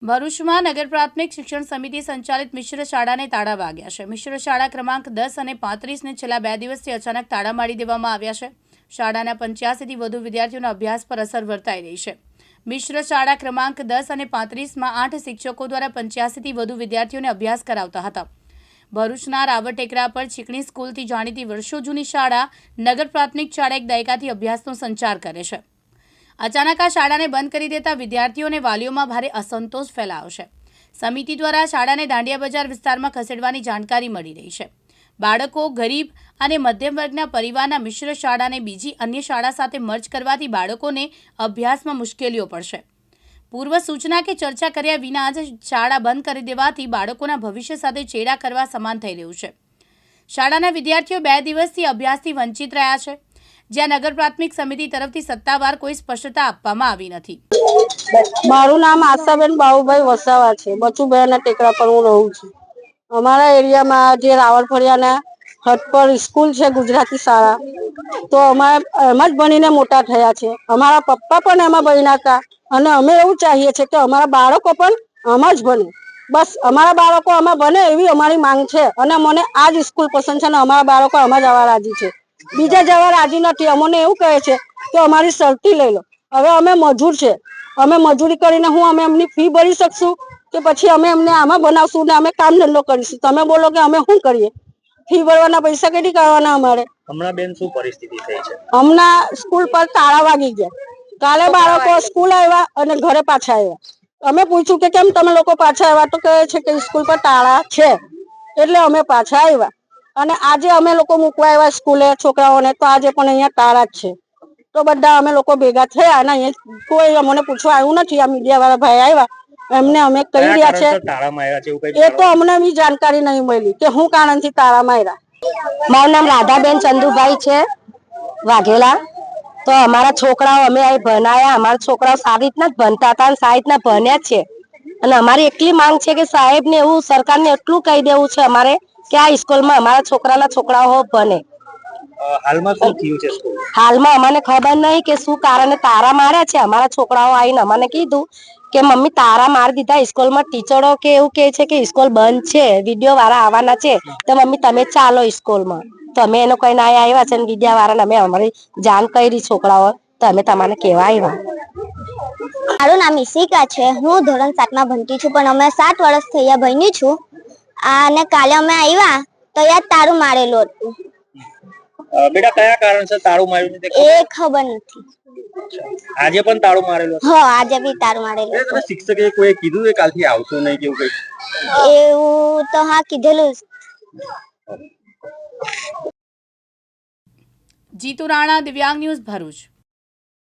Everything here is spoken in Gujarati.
ભરૂચમાં નગર પ્રાથમિક શિક્ષણ સમિતિ સંચાલિત મિશ્ર શાળાને તાળા વાગ્યા છે। મિશ્ર શાળા ક્રમાંક 10 અને 35ને છેલ્લા 2 દિવસથી અચાનક તાળા મારી દેવામાં આવ્યા છે। શાળાના 85થી વધુ વિદ્યાર્થીઓના અભ્યાસ પર અસર વર્તાઈ રહી છે। મિશ્ર શાળા ક્રમાંક 10 અને 35માં 8 શિક્ષકો દ્વારા 85થી વધુ વિદ્યાર્થીઓને અભ્યાસ કરાવતા હતા। ભરૂચના રાવર ટેકરા પર ચીકણી સ્કૂલથી જાણીતી વર્ષો જૂની શાળા નગર પ્રાથમિક શાળા એક દાયકાથી અભ્યાસનો સંચાર કરે છે। અચાનક આ શાળાને બંધ કરી દેતા વિદ્યાર્થીઓ અને વાલીઓમાં ભારે અસંતોષ ફેલાયો છે। સમિતિ દ્વારા શાળાને દાંડિયા બજાર વિસ્તારમાં ખસેડવાની જાણકારી મળી રહી છે। બાળકો ગરીબ અને મધ્યમ વર્ગના પરિવારના મિશ્ર શાળાને બીજી અન્ય શાળા સાથે મર્જ કરવાથી બાળકોને અભ્યાસમાં મુશ્કેલીઓ પડશે। પૂર્વ સૂચના કે ચર્ચા કર્યા વિના જ શાળા બંધ કરી દેવાથી બાળકોના ભવિષ્ય સાથે ચેડા કરવા સમાન થઈ રહ્યું છે। શાળાના વિદ્યાર્થીઓ 2 દિવસથી અભ્યાસથી વંચિત રહ્યા છે, જ્યાં નગર પ્રાથમિક સમિતિ તરફથી સત્તાવાર કોઈ સ્પષ્ટતા આપવામાં આવી નથી। મારું નામ આશાબેન બાબુભાઈ વસાવા છે। બચુભાઈના ટેકરા પર હું રહું છું। અમારા એરિયામાં જે રાવળફળિયાના હદ પર સ્કૂલ છે ગુજરાતી શાળા, તો અમારે એમાં જ ભણીને મોટા થયા છે। અમારા પપ્પા પણ એમાં ભણ્યા હતા અને અમે એવું ચાહીએ છીએ કે અમારા બાળકો પણ આમાં જ ભણે। બસ અમારા બાળકો આમાં ભણે એવી અમારી માંગ છે અને મને આ જ સ્કૂલ પસંદ છે અને અમારા બાળકો આમાં જવા રાજી છે। બીજા જવા રાજી નથી। અમને એવું કહે છે કે અમારી શરતી લઈ લો। હવે અમે મજૂર છે, અમે મજૂરી કરીને અમે એમની ફી ભરી શકશું કે પછી અમે એમને આમાં બનાવશું ને અમે કામ ધંધો કરીશું? તમે બોલો કે અમે શું કરીએ? ફી ભરવાના પૈસા કેટલી કરવાના અમારે? હમણાં બેન શું પરિસ્થિતિ થઈ છે? હમણાં સ્કૂલ પર તાળા વાગી ગયા। કાલે બાળકો સ્કૂલ આવ્યા અને ઘરે પાછા આવ્યા। અમે પૂછ્યું કે કેમ તમે લોકો પાછા આવ્યા? તો કહે છે કે સ્કૂલ પર તાળા છે એટલે અમે પાછા આવ્યા। અને આજે અમે લોકો મૂકવા આવ્યા સ્કૂલે છોકરાઓને, તો આજે પણ અહીંયા તાળા જ છે। તો બધા અમે લોકો ભેગા થયા અને અહીંયા કોઈ અમને પૂછવા આવ્યું નથી। આ મીડિયા વાળા ભાઈ આવ્યા, એમને અમે કહી રહ્યા છે। એ તો અમને બી જાણકારી નહીં મળી કે શું કારણથી તાળા માર્યા। મારું નામ રાધાબેન ચંદુભાઈ છે, વાઘેલા। તો અમારા છોકરાઓ અમે અહીં ભણાયા, અમારા છોકરાઓ સારી રીતના જ ભણતા હતા અને સારી રીતના ભણ્યા છે। અને અમારી એટલી માંગ છે કે સાહેબને એવું સરકારને એટલું કહી દેવું છે અમારે કે આ સ્કૂલમાં અમારા છોકરાઓ ભણે। હાલમાં શું થયું છે સ્કૂલ? હાલમાં અમને ખબર નહીં કે શું કારણે તારા માર્યા છે। અમારા છોકરાઓ આવીને અમને કીધું કે મમ્મી તારા મારી દીધા સ્કૂલમાં। ટીચરો કે એવું કહે છે કે સ્કૂલ બંધ છે, વિડીયો વાળા આવવાના છે, તો મમ્મી તમે ચાલો સ્કૂલમાં। તો અમે એનો કોઈ ના આવ્યા છે, વિડીયો વાળાને અમે અમારી જાણ કરી છોકરાઓ, તો અમે તમને કહેવા આવ્યા। મારું નામ ઈશિકા છે, હું ધોરણ 7માં ભણતી છું, પણ અમે 7 વર્ષથી અહીંયા ભણી છું। અને કાલે અમે આવ્યા તો યાર તારું મારેલું હતું। બેટા કયા કારણસર તાળું માર્યું છે એ ખબર નથી। આજે પણ તાળું મારેલું? હા, આજે બી તારું મારેલું। તને શિક્ષકે કોઈ કીધું કે કાલથી આવશો નહીં કેવું કઈ? એવું તો હા કીધેલું। જીતુ રાણા, દિવ્યાંગ ન્યૂઝ, ભરૂચ।